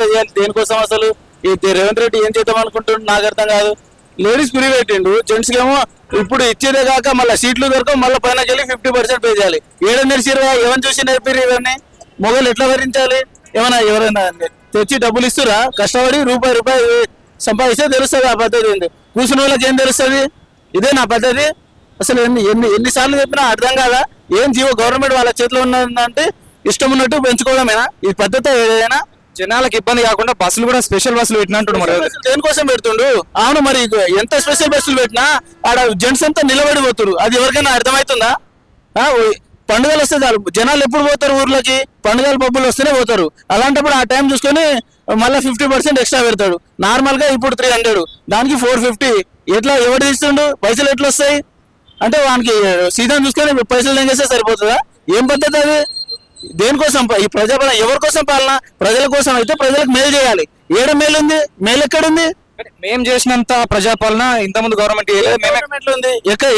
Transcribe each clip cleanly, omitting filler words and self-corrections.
చేయాలి దేనికోసం అసలు ఈ రేవంత్ రెడ్డి ఏం చేద్దాం అనుకుంటుండు నాకు అర్థం కాదు. లేడీస్ ఫ్రీ పెట్టిండు, జెంట్స్ ఏమో ఇప్పుడు ఇచ్చేదే కాక మళ్ళీ సీట్లు దొరకవు, మళ్ళీ పైనకి వెళ్ళి 50% పే చేయాలి. ఏడ నేర్చిరు ఎవరిని చూసి నేర్పిరు ఇవన్నీ? మొగలు ఎట్లా భరించాలి? ఎవరైనా తెచ్చి డబ్బులు ఇస్తురా? కష్టపడి రూపాయి సంపాదిస్తే తెలుస్తుంది ఆ పద్ధతి ఏంది. కూర్చున్న వాళ్ళకి ఏం తెలుస్తుంది? ఇదే నా పద్ధతి. అసలు ఎన్నిసార్లు చెప్పినా అర్థం కాదా? ఏం జీవో గవర్నమెంట్ వాళ్ళ చేతిలో ఉన్నదంటే ఇష్టం ఉన్నట్టు పెంచుకోవడమేనా ఈ పద్ధతి? ఏదైనా జనాలకు ఇబ్బంది కాకుండా బస్సులు కూడా స్పెషల్ బస్సులు పెట్టినట్టు మరి దేనికోసం పెడుతుండు? అవును, మరి ఎంత స్పెషల్ బస్సులు పెట్టినా ఆడ జెంట్స్ అంతా నిలబడిపోతురు. అది ఎవరికైనా అర్థమవుతుందా? పండుగలు వస్తే చాలు, జనాలు ఎప్పుడు పోతారు ఊర్లోకి? పండుగలు పబ్బులు వస్తేనే పోతారు. అలాంటప్పుడు ఆ టైం చూసుకొని మళ్ళీ 50% ఎక్స్ట్రా పెడతాడు. నార్మల్ గా ఇప్పుడు 300, దానికి 450. ఎట్లా ఎవరు తీస్తుండు? పైసలు ఎట్లా వస్తాయి? అంటే వానికి సీజన్ చూసుకొని పైసలు ఏం చేస్తే సరిపోతుందా? ఏం పద్ధతి అది? దేనికోసం ఈ ప్రజాపాలన? ఎవరి కోసం పాలన? ప్రజల కోసం అయితే ప్రజలకు మేలు చేయాలి. ఏడ మేలు ఉంది? మేలు ఎక్కడుంది? మేము చేసినంత ప్రజాపాలన ఇంతకుముందు గవర్నమెంట్ ఉంది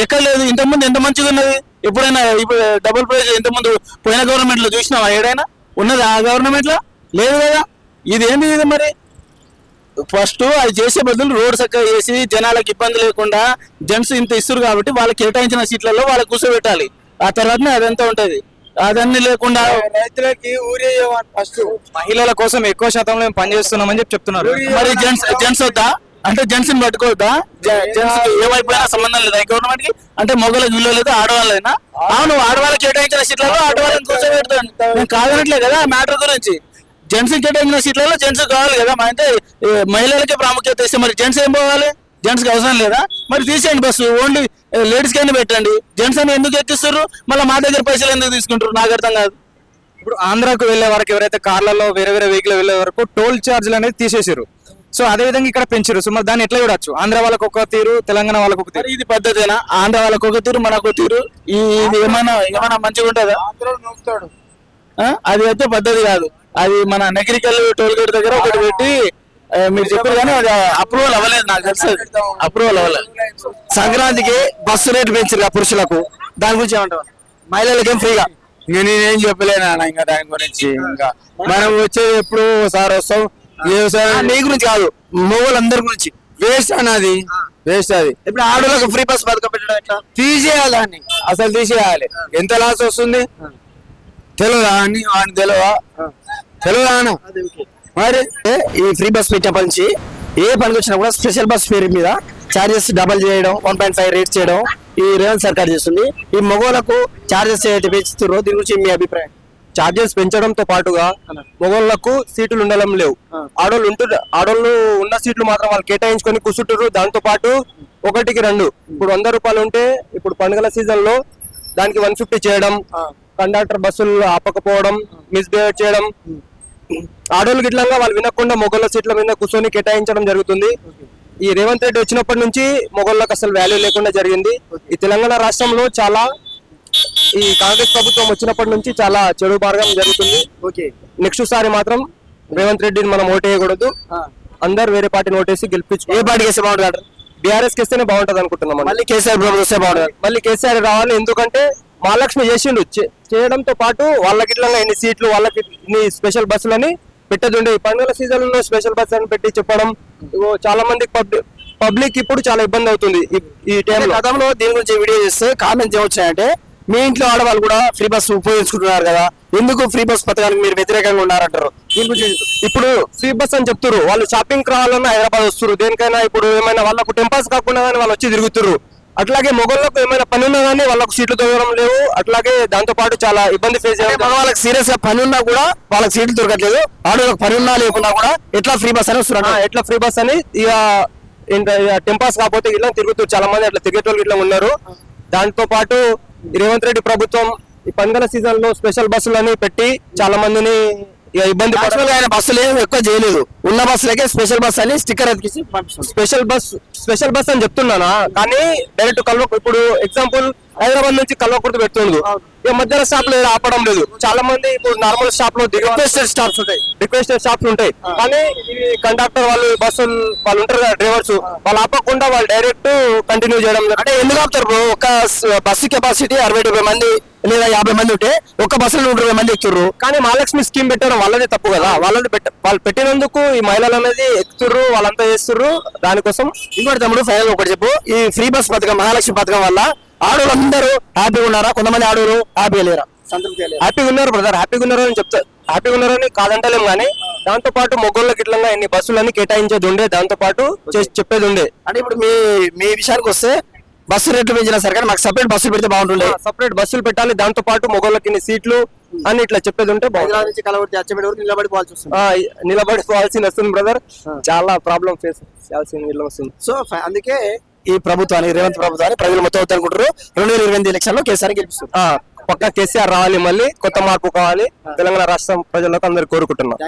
ఎక్కడ లేదు. ఇంతకుముందు ఎంత మంచిగా ఉన్నది? ఎప్పుడైనా ఇప్పుడు డబుల్ ప్రైజ్ ఇంతకుముందు పోయిన గవర్నమెంట్ లో చూసినావా? ఏడైనా ఉన్నది ఆ గవర్నమెంట్ లో? లేదు కదా. ఇది ఏంది ఇది మరి? ఫస్ట్ అది చేసే బదులు రోడ్ చక్కగా చేసి జనాలకు ఇబ్బంది లేకుండా జెంట్స్ ఇంత ఇస్తారు కాబట్టి వాళ్ళకి కేటాయించిన సీట్లలో వాళ్ళకి కూర్చోబెట్టాలి. ఆ తర్వాతనే అదంతా ఉంటది. అదన్నీ లేకుండా రైతులకి ఊరే ఫస్ట్ మహిళల కోసం ఎక్కువ శాతంలో మేము పనిచేస్తున్నామని చెప్తున్నారు. మరి జెంట్స్ వద్దా? అంటే జెంట్స్ ని పట్టుకోవద్దా? జెంట్స్ ఏమైపోయినా సంబంధం లేదా గవర్నమెంట్ కి? అంటే మొగలకు విలువ లేదు, ఆడవాళ్ళైనా? అవును, ఆడవాళ్ళకి కేటాయించిన సీట్లలో ఆడవాళ్ళని కూర్చోబెడతాను. నేను కాదనట్లే కదా మ్యాటర్ గురించి. జెంట్స్ కేటాయించిన సీట్లలో జెంట్స్ కావాలి కదా. అంటే మహిళలకే ప్రాముఖ్యత ఇస్తే మరి జెంట్స్ ఏం పోవాలి? జెంట్స్ కి అవసరం లేదా? మరి తీసేయండి బస్సు, ఓన్లీ లేడీస్ కైనా పెట్టండి. జెంట్స్ అని ఎందుకు ఎక్కిస్తారు? మళ్ళీ మా దగ్గర పైసలు ఎందుకు తీసుకుంటారు? నాకు అర్థం కాదు. ఇప్పుడు ఆంధ్రాకు వెళ్లే వరకు ఎవరైతే కార్లలో వేరే వెహికల్ వెళ్లే వరకు టోల్ ఛార్జీలు అనేది తీసేసారు. సో అదే విధంగా ఇక్కడ పెంచారు. సో మరి దాన్ని ఎట్లా చూడొచ్చు? ఆంధ్ర వాళ్ళకి ఒక తీరు, తెలంగాణ వాళ్ళకి ఒక తీరు. ఇది పద్ధతేనా? ఆంధ్ర వాళ్ళకి ఒక తీరు, మనకు ఒక తీరు. ఇది ఏమైనా మంచిగా ఉంటుందా? అది అయితే పద్ధతి కాదు. అది మన నగరికల్ టోల్ గేట్ దగ్గర ఒకటి పెట్టి మీరు చెప్పారు కానీ అది అప్రూవల్ అవ్వలేదు. నాకు తెలుసు అప్రూవల్ అవ్వలేదు. సంక్రాంతికి బస్సు రేటు పెంచారు పురుషులకు, దాని గురించి ఏమంటారు? మహిళలకేం ఫ్రీగా? ఇంకా నేనేం చెప్పలేనా ఇంకా దాని గురించి. ఇంకా మనం వచ్చేది ఎప్పుడు సార్ వస్తాం. నీ గురించి కాదు, మొగోళ్ళందరి గురించి. వేస్ట్ అన్నది, వేస్ట్ అది. ఇప్పుడు ఆడవాళ్ళకి ఫ్రీ బస్ పథకం పెట్టడం ఎట్లా? తీసేయాలి దాన్ని, అసలు తీసేయాలి. ఎంత లాస్ వస్తుంది తెలియదా? అని వాడిని తెలియదా అన్న? మరి ఈ ఫ్రీ బస్ పెట్టినప్పటి నుంచి ఏ పనికి వచ్చినా కూడా స్పెషల్ బస్ పేరు మీద చార్జెస్ డబల్ చేయడం, 1.5 రేట్ చేయడం ఈ రేవంత్ సర్కార్ చేస్తుంది. ఈ మగవాళ్ళకు చార్జెస్ ఏదైతే పెంచుతారో దీని గురించి మీ అభిప్రాయం? చార్జెస్ పెంచడంతో పాటుగా మొగోళ్లకు సీట్లు ఉండడం లేవు. ఆడోళ్ళు ఉన్న సీట్లు మాత్రం వాళ్ళు కేటాయించుకొని కూర్చుంటారు. దాంతో పాటు 1కి 2 ఇప్పుడు 100 రూపాయలు ఉంటే ఇప్పుడు పండుగల సీజన్ లో దానికి 150 చేయడం, కండక్టర్ బస్సులు ఆపకపోవడం, మిస్బిహేవ్ చేయడం, ఆడోళ్ళు గిట్లంగా వాళ్ళు వినకుండా మొగోళ్ళ సీట్ల మీద కూర్చొని కేటాయించడం జరుగుతుంది. ఈ రేవంత్ రెడ్డి వచ్చినప్పటి నుంచి మొగోళ్ళకి అసలు వాల్యూ లేకుండా జరిగింది. ఈ తెలంగాణ రాష్ట్రంలో చాలా ఈ కాంగ్రెస్ ప్రభుత్వం వచ్చినప్పటి నుంచి చాలా చెడు మార్గం జరుగుతుంది. నెక్స్ట్ సారి మాత్రం రేవంత్ రెడ్డిని మనం ఓటేయకూడదు. అందరు వేరే పార్టీని ఓటేసి గెలిపించు. ఏ పార్టీకి వేస్తే బాగుంటుంది? బీఆర్ఎస్ కి వస్తేనే బాగుంటది అనుకుంటున్నాం. మళ్ళీ కేసీఆర్ ప్రభుత్వం వస్తే బాగుంటుంది. మళ్ళీ కేసీఆర్ రావాలి. ఎందుకంటే మహాలక్ష్మి చేసిండు. చేయడంతో పాటు వాళ్ళకి ఇట్లా ఎన్ని సీట్లు, వాళ్ళకి ఇన్ని స్పెషల్ బస్సులని పెట్టదుండే. ఈ పండుగల సీజన్ లో స్పెషల్ బస్ అని పెట్టి చెప్పడం చాలా మంది పబ్లిక్ ఇప్పుడు చాలా ఇబ్బంది అవుతుంది. ఈ టైం గతంలో దీని గురించి వీడియో చేస్తే కామెంట్స్ ఏమొచ్చాయంటే, మీ ఇంట్లో ఆడవాళ్ళు కూడా ఫ్రీ బస్ ఉపయోగించుకుంటున్నారు కదా, ఎందుకు ఫ్రీ బస్ పథకానికి మీరు వ్యతిరేకంగా ఉన్నారంటారు? దీని గురించి ఇప్పుడు ఫ్రీ బస్ అని చెప్తారు. వాళ్ళు షాపింగ్ రావాలన్నా హైదరాబాద్ వస్తారు. దేనికైనా ఇప్పుడు ఏమైనా వాళ్ళకు టెంపాస్ కాకుండా కానీ వాళ్ళు వచ్చి తిరుగుతారు. అట్లాగే మొగోళ్ళకు ఏమైనా పని ఉన్నా కానీ వాళ్ళకు సీట్లు దొరకడం లేవు. అట్లాగే దాంతో పాటు చాలా ఇబ్బంది ఫేస్ చేయాలి. వాళ్ళకి సీరియస్ గా పని ఉన్నా కూడా వాళ్ళకి సీట్లు దొరకట్లేదు. ఆడవాళ్ళకి పని ఉన్నా లేకున్నా కూడా ఎట్లా ఫ్రీ బస్ అని వస్తున్నారు. ఎట్లా ఫ్రీ బస్ అని ఇక టెంపాస్ కాకపోతే ఇట్లా తిరుగుతారు. చాలా మంది అట్లా తిరిగేటోళ్ళు ఇట్లా ఉన్నారు. దాంతో పాటు రేవంత్ రెడ్డి ప్రభుత్వం ఈ పండుగల సీజన్ లో స్పెషల్ బస్సులని పెట్టి చాలా మందిని ఇబ్బంది పడుతుంది. ఆయన బస్సులు ఏమి ఎక్కువ చేయలేదు. ఉన్న బస్సులకే స్పెషల్ బస్ అని స్టిక్కర్ అతికించి స్పెషల్ బస్ అని చెప్తున్నానా, కానీ డైరెక్ట్ ఇప్పుడు ఎగ్జాంపుల్ హైదరాబాద్ నుంచి కల్వకుర్తి పెడుతుండు. ఇక మధ్యలో స్టాప్ లో ఆపడం లేదు. చాలా మంది ఇప్పుడు నార్మల్ స్టాప్ లో రిక్వెస్టెడ్ స్టాప్స్ ఉంటాయి, రిక్వెస్టెడ్ స్టాప్స్ ఉంటాయి. కానీ ఇవి కండక్టర్ వాళ్ళు బస్సులు వాళ్ళు ఉంటారు కదా డ్రైవర్స్, వాళ్ళు ఆపకుండా వాళ్ళు డైరెక్ట్ కంటిన్యూ చేయడం. అంటే ఎందుకు ఆపుతారు బ్రో? ఒక బస్సు కెపాసిటీ 60-70 మంది లేదా 50 మంది ఉంటే ఒక్క బస్సులో 120 మంది ఎక్కుర్రు. కానీ మహాలక్ష్మి స్కీమ్ పెట్టడం వాళ్ళదే తప్పు కదా. వాళ్ళు పెట్టినందుకు ఈ మహిళలు అనేది ఎక్కుతుర్రు, వాళ్ళంతా చేస్తుర్రు. దానికోసం ఇంకోటి తమ్ముడు ఫైనల్ ఒకటి చెప్పు, ఈ ఫ్రీ బస్ పథకం మహాలక్ష్మి పథకం వల్ల ఆడోళ్ళు అందరూ హ్యాపీగా ఉన్నారా? కొంతమంది ఆడోళ్ళు హ్యాపీగా లేరా? హ్యాపీగా ఉన్నారు బ్రదర్, హ్యాపీగా ఉన్నారు అని చెప్తా. హ్యాపీగా ఉన్నారని కాదంటలేం, కానీ దాంతో పాటు మొగోళ్ళకి ఇట్లా ఎన్ని బస్సులన్నీ కేటాయించేది ఉండే, దాంతో పాటు చెప్పేది ఉండే. అంటే ఇప్పుడు మీ విషయానికి వస్తే బస్సు రేట్లు పెంచినా సరే కానీ మాకు సపరేట్ బస్సులు పెడితే బాగుంటుండే. సపరేట్ బస్సులు పెట్టాలి, దాంతో పాటు మొగోళ్ళకి ఇన్ని సీట్లు అని ఇట్లా చెప్పేది ఉంటే నుంచి కలవర్తి అచ్చబడి వరకు నిలబడిపోవాల్సి వస్తుంది. నిలబడిపోవాల్సింది వస్తుంది బ్రదర్, చాలా ప్రాబ్లం ఫేస్ చేయాల్సింది వస్తుంది. సో అందుకే ఈ ప్రభుత్వాన్ని, రేవంత్ ప్రభుత్వాన్ని ప్రజలు మొత్తం అవుతారు అనుకుంటారు. 2028 ఎలక్షన్ లో కేసీఆర్ గెలిపిస్తారు. పక్కా కేసీఆర్ రావాలి, మళ్ళీ కొత్త మార్పు కావాలి తెలంగాణ రాష్ట్రం ప్రజలకు అందరు కోరుకుంటున్నాం.